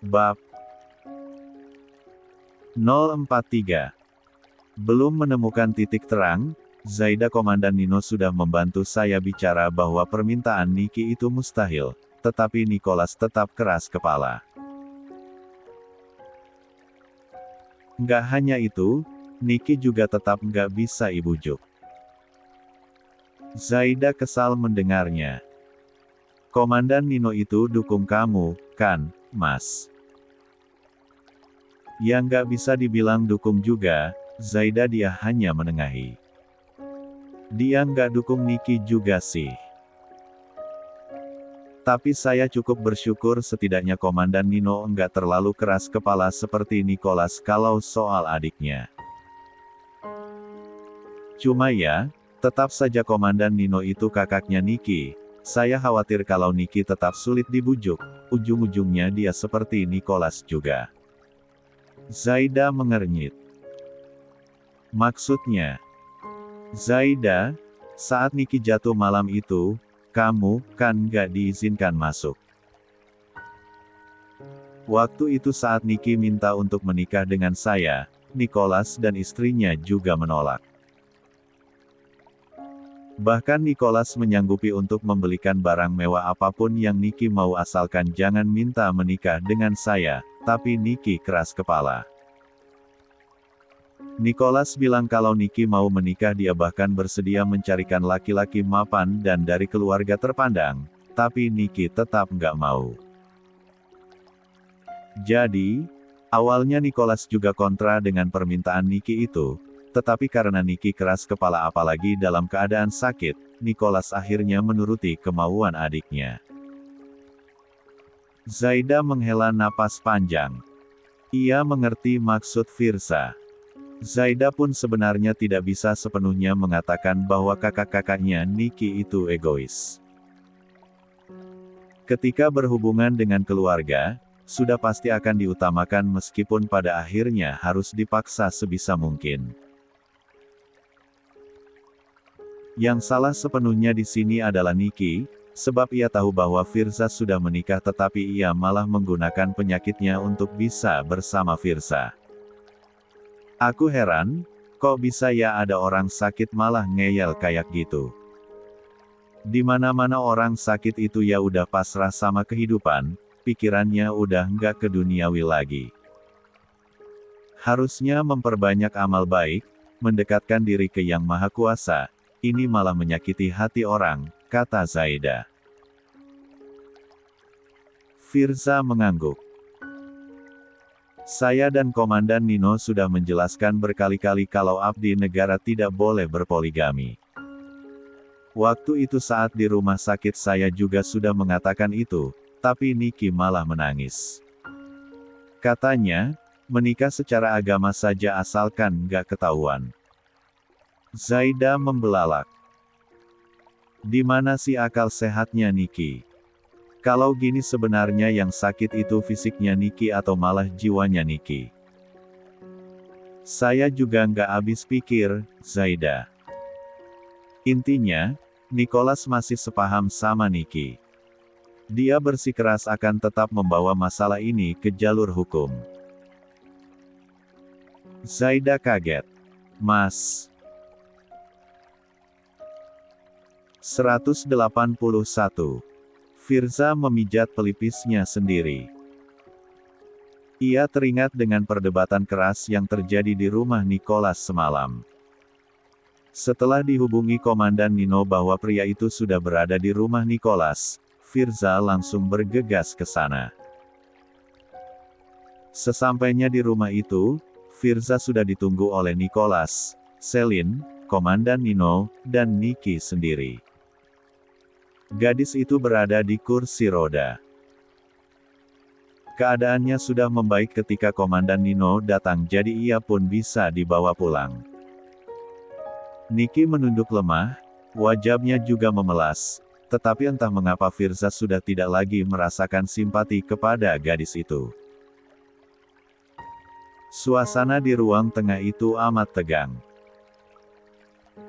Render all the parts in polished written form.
Bab 043. Belum menemukan titik terang, Zaida Komandan Nino sudah membantu saya bicara bahwa permintaan Niki itu mustahil, tetapi Nicholas tetap keras kepala. Nggak hanya itu, Niki juga tetap nggak bisa ibujuk. Zaida kesal mendengarnya. Komandan Nino itu dukung kamu, kan, Mas? Yang nggak bisa dibilang dukung juga, Zaida, dia hanya menengahi. Dia nggak dukung Niki juga sih. Tapi saya cukup bersyukur setidaknya Komandan Nino nggak terlalu keras kepala seperti Nicholas kalau soal adiknya. Cuma ya, tetap saja Komandan Nino itu kakaknya Niki. Saya khawatir kalau Niki tetap sulit dibujuk, ujung-ujungnya dia seperti Nicholas juga. Zaida mengernyit. Maksudnya, Zaida, saat Niki jatuh malam itu, kamu kan nggak diizinkan masuk. Waktu itu saat Niki minta untuk menikah dengan saya, Nicholas dan istrinya juga menolak. Bahkan Nicholas menyanggupi untuk membelikan barang mewah apapun yang Niki mau asalkan jangan minta menikah dengan saya, tapi Niki keras kepala. Nicholas bilang kalau Niki mau menikah dia bahkan bersedia mencarikan laki-laki mapan dan dari keluarga terpandang, tapi Niki tetap nggak mau. Jadi, awalnya Nicholas juga kontra dengan permintaan Niki itu, tetapi karena Niki keras kepala apalagi dalam keadaan sakit, Nicholas akhirnya menuruti kemauan adiknya. Zaida menghela napas panjang. Ia mengerti maksud Firza. Zaida pun sebenarnya tidak bisa sepenuhnya mengatakan bahwa kakak-kakaknya Niki itu egois. Ketika berhubungan dengan keluarga, sudah pasti akan diutamakan meskipun pada akhirnya harus dipaksa sebisa mungkin. Yang salah sepenuhnya di sini adalah Niki, sebab ia tahu bahwa Firza sudah menikah tetapi ia malah menggunakan penyakitnya untuk bisa bersama Firza. Aku heran, kok bisa ya ada orang sakit malah ngeyel kayak gitu. Di mana-mana orang sakit itu ya udah pasrah sama kehidupan, pikirannya udah nggak ke duniawi lagi. Harusnya memperbanyak amal baik, mendekatkan diri ke Yang Maha Kuasa, ini malah menyakiti hati orang, kata Zaida. Firza mengangguk. Saya dan Komandan Nino sudah menjelaskan berkali-kali kalau abdi negara tidak boleh berpoligami. Waktu itu saat di rumah sakit saya juga sudah mengatakan itu, tapi Niki malah menangis. Katanya, menikah secara agama saja asalkan nggak ketahuan. Zaida membelalak. Di mana sih akal sehatnya Niki? Kalau gini sebenarnya yang sakit itu fisiknya Niki atau malah jiwanya Niki? Saya juga nggak habis pikir, Zaida. Intinya, Nicholas masih sepaham sama Niki. Dia bersikeras akan tetap membawa masalah ini ke jalur hukum. Zaida kaget. Mas. 181. Firza memijat pelipisnya sendiri. Ia teringat dengan perdebatan keras yang terjadi di rumah Nicholas semalam. Setelah dihubungi Komandan Nino bahwa pria itu sudah berada di rumah Nicholas, Firza langsung bergegas ke sana. Sesampainya di rumah itu, Firza sudah ditunggu oleh Nicholas, Selin, Komandan Nino, dan Niki sendiri. Gadis itu berada di kursi roda. Keadaannya sudah membaik ketika Komandan Nino datang jadi ia pun bisa dibawa pulang. Niki menunduk lemah, wajahnya juga memelas, tetapi entah mengapa Firza sudah tidak lagi merasakan simpati kepada gadis itu. Suasana di ruang tengah itu amat tegang.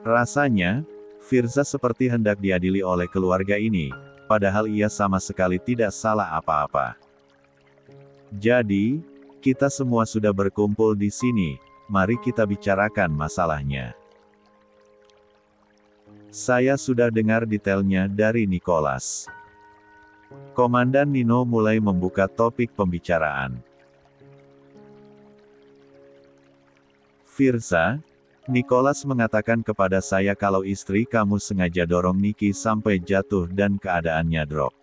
Rasanya, Firza seperti hendak diadili oleh keluarga ini, padahal ia sama sekali tidak salah apa-apa. Jadi, kita semua sudah berkumpul di sini, mari kita bicarakan masalahnya. Saya sudah dengar detailnya dari Nicholas. Komandan Nino mulai membuka topik pembicaraan. Firza, Nicholas mengatakan kepada saya kalau istri kamu sengaja dorong Nikki sampai jatuh dan keadaannya drop.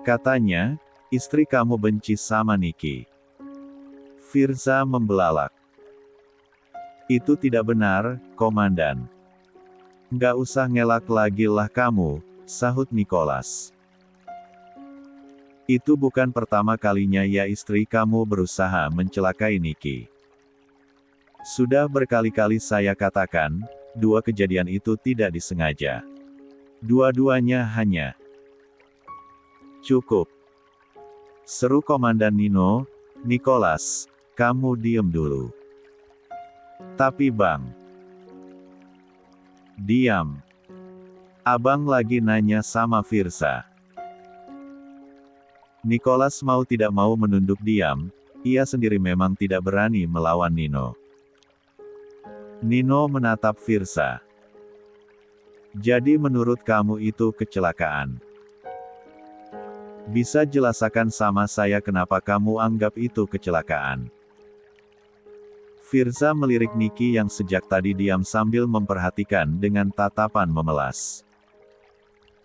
Katanya, istri kamu benci sama Nikki. Firza membelalak. Itu tidak benar, Komandan. Nggak usah ngelak lagi lah kamu, sahut Nicholas. Itu bukan pertama kalinya ya istri kamu berusaha mencelakai Nikki. Sudah berkali-kali saya katakan, dua kejadian itu tidak disengaja. Dua-duanya hanya cukup. Seru Komandan Nino. Nicholas, kamu diem dulu. Tapi Bang. Diam. Abang lagi nanya sama Firza. Nicholas mau tidak mau menunduk diam, ia sendiri memang tidak berani melawan Nino. Nino menatap Firza. Jadi menurut kamu itu kecelakaan? Bisa jelaskan sama saya kenapa kamu anggap itu kecelakaan? Firza melirik Nikki yang sejak tadi diam sambil memperhatikan dengan tatapan memelas.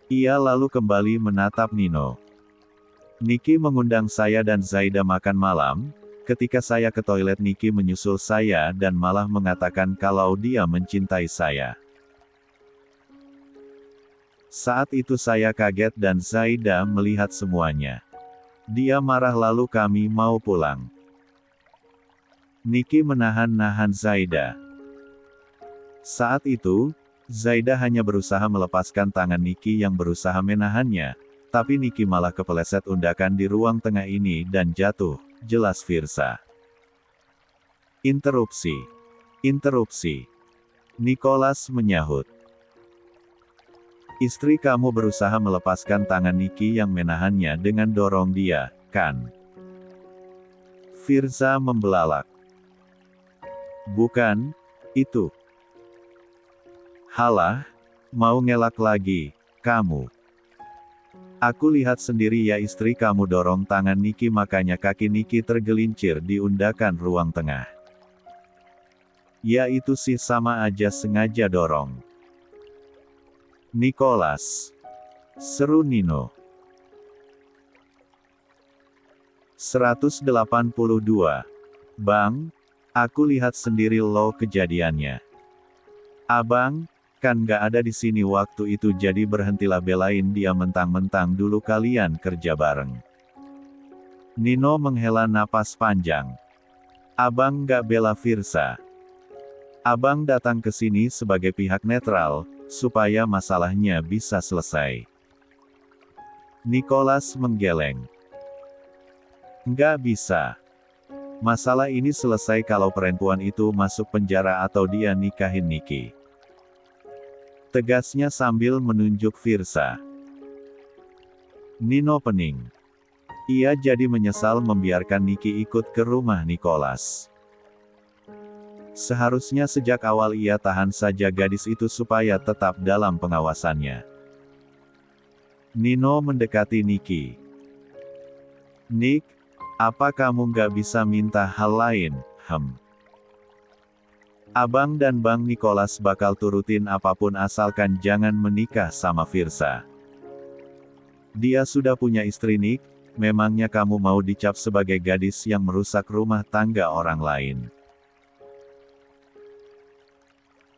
Ia lalu kembali menatap Nino. Nikki mengundang saya dan Zaida makan malam. Ketika saya ke toilet Nikki menyusul saya dan malah mengatakan kalau dia mencintai saya. Saat itu saya kaget dan Zaida melihat semuanya. Dia marah lalu kami mau pulang. Nikki menahan-nahan Zaida. Saat itu, Zaida hanya berusaha melepaskan tangan Nikki yang berusaha menahannya, tapi Nikki malah kepeleset undakan di ruang tengah ini dan jatuh, jelas Firza. Interupsi. Interupsi. Nicholas menyahut. Istri kamu berusaha melepaskan tangan Nikki yang menahannya dengan dorong dia, kan? Firza membelalak. Bukan, itu. Halah, mau ngelak lagi, kamu. Aku lihat sendiri ya istri kamu dorong tangan Nikki makanya kaki Nikki tergelincir di undakan ruang tengah. Ya itu sih sama aja sengaja dorong. Nicholas. Seru Nino. 182. Bang, aku lihat sendiri loh kejadiannya. Abang, kan gak ada di sini waktu itu jadi berhentilah belain dia mentang-mentang dulu kalian kerja bareng. Nino menghela napas panjang. Abang gak bela Firza. Abang datang ke sini sebagai pihak netral, supaya masalahnya bisa selesai. Nicholas menggeleng. Nggak bisa. Masalah ini selesai kalau perempuan itu masuk penjara atau dia nikahin Nikki. Tegasnya sambil menunjuk Firza. Nino pening. Ia jadi menyesal membiarkan Nikki ikut ke rumah Nicholas. Seharusnya sejak awal ia tahan saja gadis itu supaya tetap dalam pengawasannya. Nino mendekati Nikki. Nick, apa kamu nggak bisa minta hal lain, Abang dan Bang Nicholas bakal turutin apapun asalkan jangan menikah sama Firza. Dia sudah punya istri Nick, memangnya kamu mau dicap sebagai gadis yang merusak rumah tangga orang lain.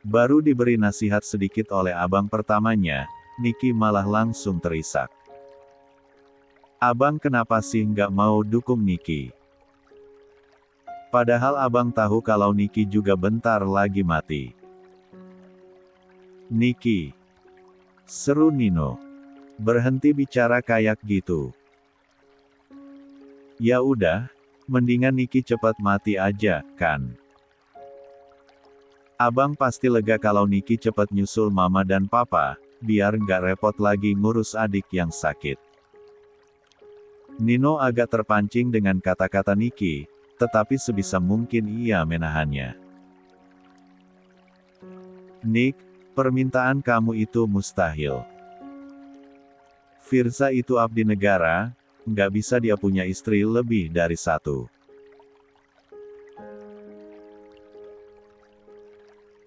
Baru diberi nasihat sedikit oleh abang pertamanya, Nikki malah langsung terisak. Abang kenapa sih nggak mau dukung Nikki? Padahal abang tahu kalau Nikki juga bentar lagi mati. Nikki. Seru Nino. Berhenti bicara kayak gitu. Ya udah, mendingan Nikki cepat mati aja, kan? Abang pasti lega kalau Nikki cepat nyusul mama dan papa, biar nggak repot lagi ngurus adik yang sakit. Nino agak terpancing dengan kata-kata Nicky, tetapi sebisa mungkin ia menahannya. Nick, permintaan kamu itu mustahil. Firza itu abdi negara, nggak bisa dia punya istri lebih dari satu.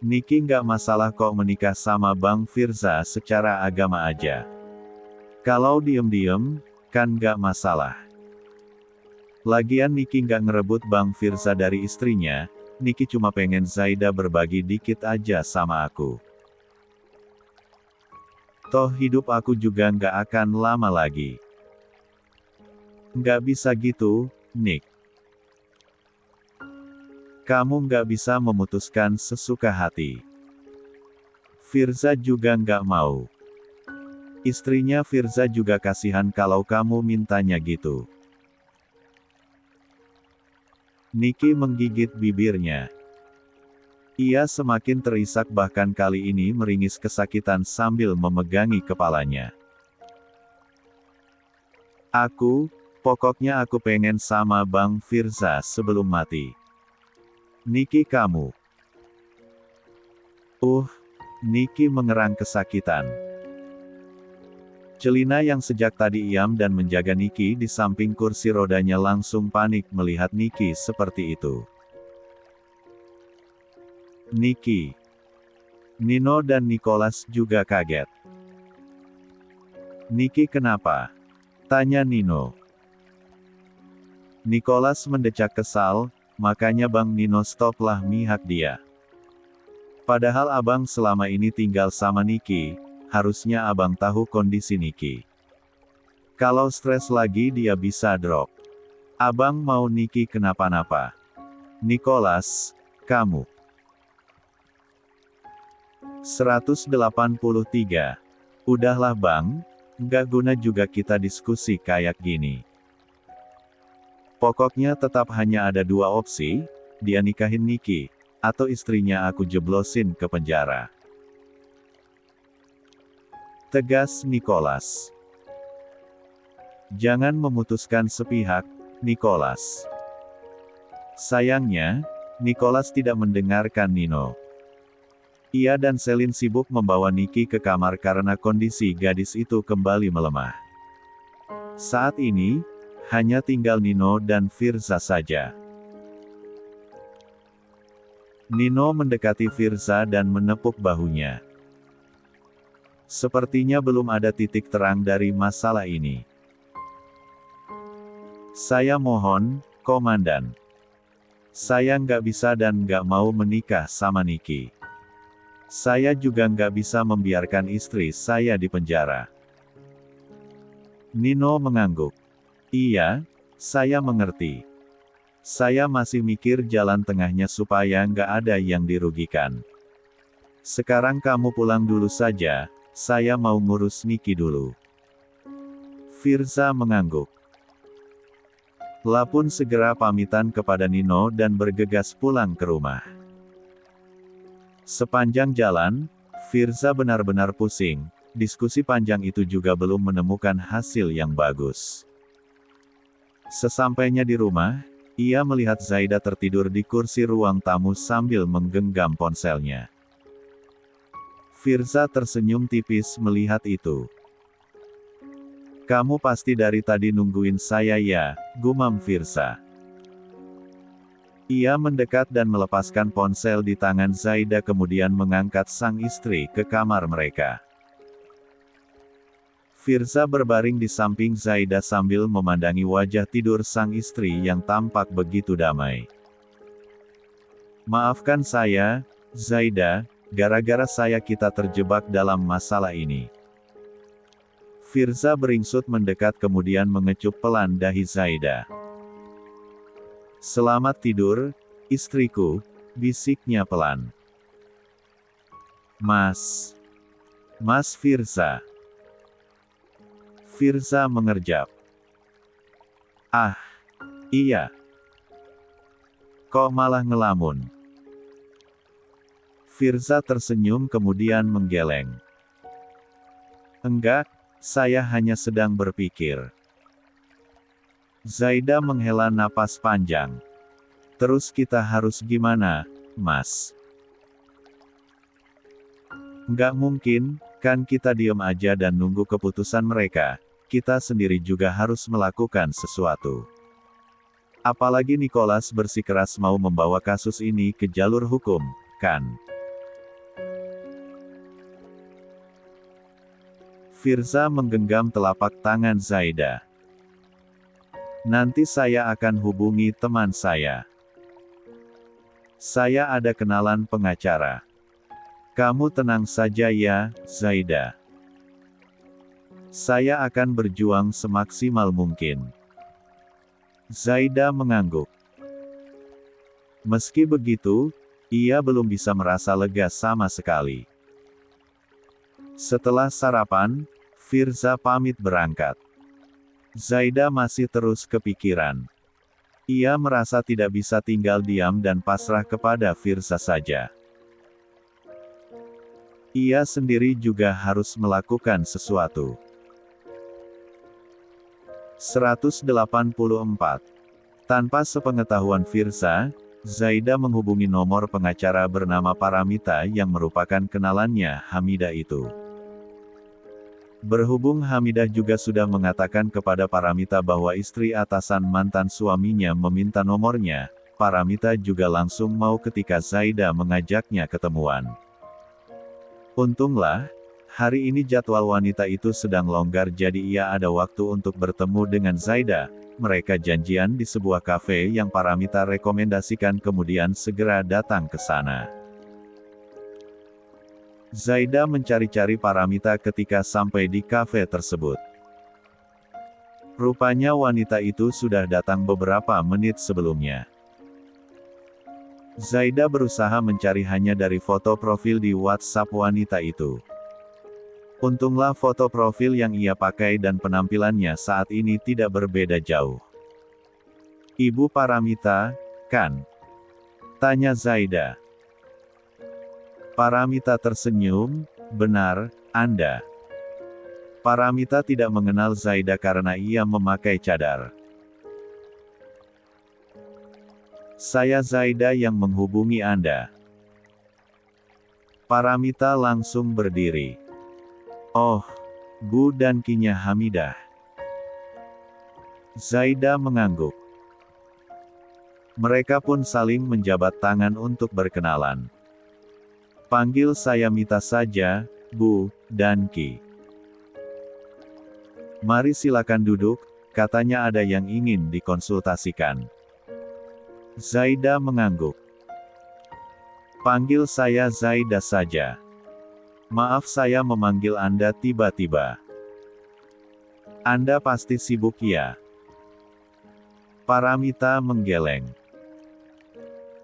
Nicky nggak masalah kok menikah sama Bang Firza secara agama aja. Kalau diem-diem, kan nggak masalah. Lagian Nicky nggak ngerebut Bang Firza dari istrinya, Nicky cuma pengen Zaida berbagi dikit aja sama aku. Toh hidup aku juga nggak akan lama lagi. Nggak bisa gitu, Nick. Kamu nggak bisa memutuskan sesuka hati. Firza juga nggak mau. Istrinya Firza juga kasihan kalau kamu mintanya gitu. Nicky menggigit bibirnya. Ia semakin terisak bahkan kali ini meringis kesakitan sambil memegangi kepalanya. Pokoknya aku pengen sama Bang Firza sebelum mati. Nicky kamu. Nicky mengerang kesakitan. Celina yang sejak tadi diam dan menjaga Nicky di samping kursi rodanya langsung panik melihat Nicky seperti itu. Nicky, Nino dan Nicholas juga kaget. Nicky kenapa? Tanya Nino. Nicholas mendecak kesal, makanya Bang Nino stoplah mihak dia. Padahal abang selama ini tinggal sama Nicky, harusnya abang tahu kondisi Nicky. Kalau stres lagi dia bisa drop. Abang mau Nicky kenapa-napa. Nicholas, kamu. 183. Udahlah bang, nggak guna juga kita diskusi kayak gini. Pokoknya tetap hanya ada dua opsi, dia nikahin Nicky, atau istrinya aku jeblosin ke penjara. Tegas Nicholas. Jangan memutuskan sepihak, Nicholas. Sayangnya, Nicholas tidak mendengarkan Nino. Ia dan Selin sibuk membawa Nicky ke kamar karena kondisi gadis itu kembali melemah. Saat ini, hanya tinggal Nino dan Firza saja. Nino mendekati Firza dan menepuk bahunya. Sepertinya belum ada titik terang dari masalah ini. Saya mohon, Komandan. Saya nggak bisa dan nggak mau menikah sama Nicky. Saya juga nggak bisa membiarkan istri saya di penjara. Nino mengangguk. Iya, saya mengerti. Saya masih mikir jalan tengahnya supaya nggak ada yang dirugikan. Sekarang kamu pulang dulu saja, saya mau ngurus Nicky dulu. Firza mengangguk. Lapun segera pamitan kepada Nino dan bergegas pulang ke rumah. Sepanjang jalan, Firza benar-benar pusing, diskusi panjang itu juga belum menemukan hasil yang bagus. Sesampainya di rumah, ia melihat Zaida tertidur di kursi ruang tamu sambil menggenggam ponselnya. Firza tersenyum tipis melihat itu. Kamu pasti dari tadi nungguin saya ya, gumam Firza. Ia mendekat dan melepaskan ponsel di tangan Zaida kemudian mengangkat sang istri ke kamar mereka. Firza berbaring di samping Zaida sambil memandangi wajah tidur sang istri yang tampak begitu damai. Maafkan saya, Zaida, gara-gara saya kita terjebak dalam masalah ini. Firza beringsut mendekat kemudian mengecup pelan dahi Zaida. Selamat tidur, istriku, bisiknya pelan. Mas Firza. Firza mengerjap. Ah, iya. Kok malah ngelamun? Firza tersenyum kemudian menggeleng. Enggak, saya hanya sedang berpikir. Zaida menghela napas panjang. Terus kita harus gimana, Mas? Nggak mungkin, kan kita diem aja dan nunggu keputusan mereka, kita sendiri juga harus melakukan sesuatu. Apalagi Nicholas bersikeras mau membawa kasus ini ke jalur hukum, kan? Firza menggenggam telapak tangan Zaida. Nanti saya akan hubungi teman saya. Saya ada kenalan pengacara. Kamu tenang saja ya, Zaida. Saya akan berjuang semaksimal mungkin. Zaida mengangguk. Meski begitu, ia belum bisa merasa lega sama sekali. Setelah sarapan, Firza pamit berangkat. Zaida masih terus kepikiran. Ia merasa tidak bisa tinggal diam dan pasrah kepada Firza saja. Ia sendiri juga harus melakukan sesuatu. 184. Tanpa sepengetahuan Firza, Zaida menghubungi nomor pengacara bernama Paramita yang merupakan kenalannya Hamidah itu. Berhubung Hamidah juga sudah mengatakan kepada Paramita bahwa istri atasan mantan suaminya meminta nomornya, Paramita juga langsung mau ketika Zaida mengajaknya ketemuan. Untunglah, hari ini jadwal wanita itu sedang longgar jadi ia ada waktu untuk bertemu dengan Zaida. Mereka janjian di sebuah kafe yang Paramita rekomendasikan kemudian segera datang ke sana. Zaida mencari-cari Paramita ketika sampai di kafe tersebut. Rupanya wanita itu sudah datang beberapa menit sebelumnya. Zaida berusaha mencari hanya dari foto profil di WhatsApp wanita itu. Untunglah foto profil yang ia pakai dan penampilannya saat ini tidak berbeda jauh. Ibu Paramita, kan? Tanya Zaida. Paramita tersenyum, benar, Anda. Paramita tidak mengenal Zaida karena ia memakai cadar. Saya Zaida yang menghubungi Anda. Paramita langsung berdiri. Oh, Bu dan Kinya Hamidah. Zaida mengangguk. Mereka pun saling menjabat tangan untuk berkenalan. Panggil saya Mita saja, Bu, dan Ki. Mari silakan duduk, katanya ada yang ingin dikonsultasikan. Zaida mengangguk. Panggil saya Zaida saja. Maaf saya memanggil Anda tiba-tiba. Anda pasti sibuk ya? Paramita menggeleng.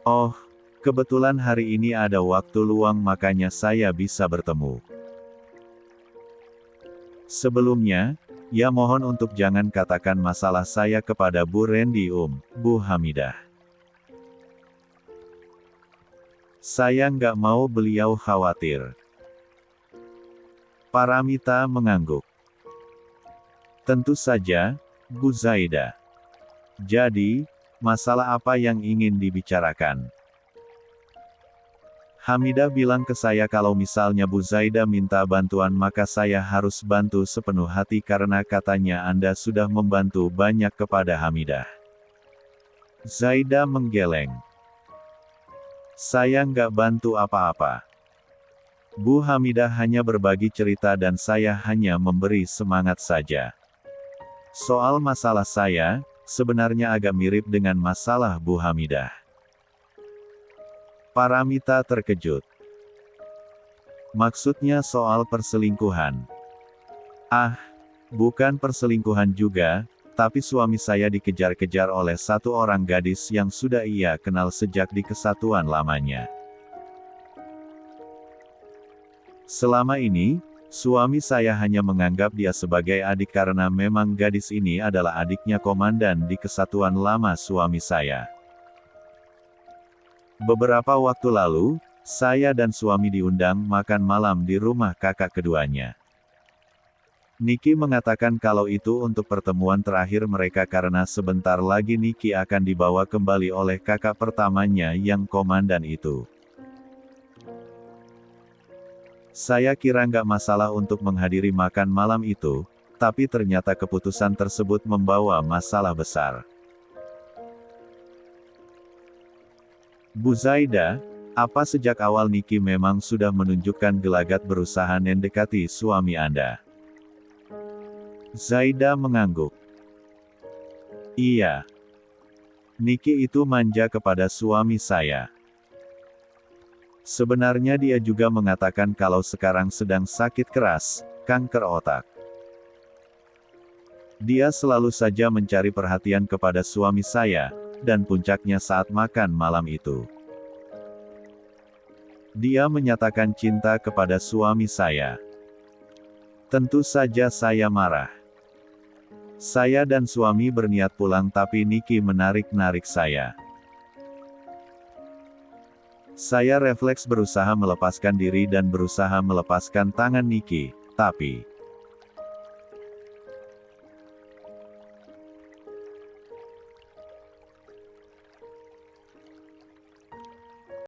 Oh, kebetulan hari ini ada waktu luang makanya saya bisa bertemu. Sebelumnya, ya mohon untuk jangan katakan masalah saya kepada Bu Randy Bu Hamidah. Saya nggak mau beliau khawatir. Paramita mengangguk. Tentu saja, Bu Zaida. Jadi, masalah apa yang ingin dibicarakan? Hamidah bilang ke saya kalau misalnya Bu Zaida minta bantuan maka saya harus bantu sepenuh hati karena katanya Anda sudah membantu banyak kepada Hamidah. Zaida menggeleng. Saya nggak bantu apa-apa. Bu Hamidah hanya berbagi cerita dan saya hanya memberi semangat saja. Soal masalah saya, sebenarnya agak mirip dengan masalah Bu Hamidah. Paramita terkejut. Maksudnya soal perselingkuhan. Ah, bukan perselingkuhan juga, tapi suami saya dikejar-kejar oleh satu orang gadis yang sudah ia kenal sejak di kesatuan lamanya. Selama ini, suami saya hanya menganggap dia sebagai adik karena memang gadis ini adalah adiknya komandan di kesatuan lama suami saya. Beberapa waktu lalu, saya dan suami diundang makan malam di rumah kakak keduanya. Niki mengatakan kalau itu untuk pertemuan terakhir mereka karena sebentar lagi Niki akan dibawa kembali oleh kakak pertamanya yang komandan itu. Saya kira nggak masalah untuk menghadiri makan malam itu, tapi ternyata keputusan tersebut membawa masalah besar. Bu Zaida, apa sejak awal Niki memang sudah menunjukkan gelagat berusaha mendekati suami Anda? Zaida mengangguk. Iya. Niki itu manja kepada suami saya. Sebenarnya dia juga mengatakan kalau sekarang sedang sakit keras, kanker otak. Dia selalu saja mencari perhatian kepada suami saya, dan puncaknya saat makan malam itu. Dia menyatakan cinta kepada suami saya. Tentu saja saya marah. Saya dan suami berniat pulang tapi Niki menarik-narik saya. Saya refleks berusaha melepaskan diri dan berusaha melepaskan tangan Niki, tapi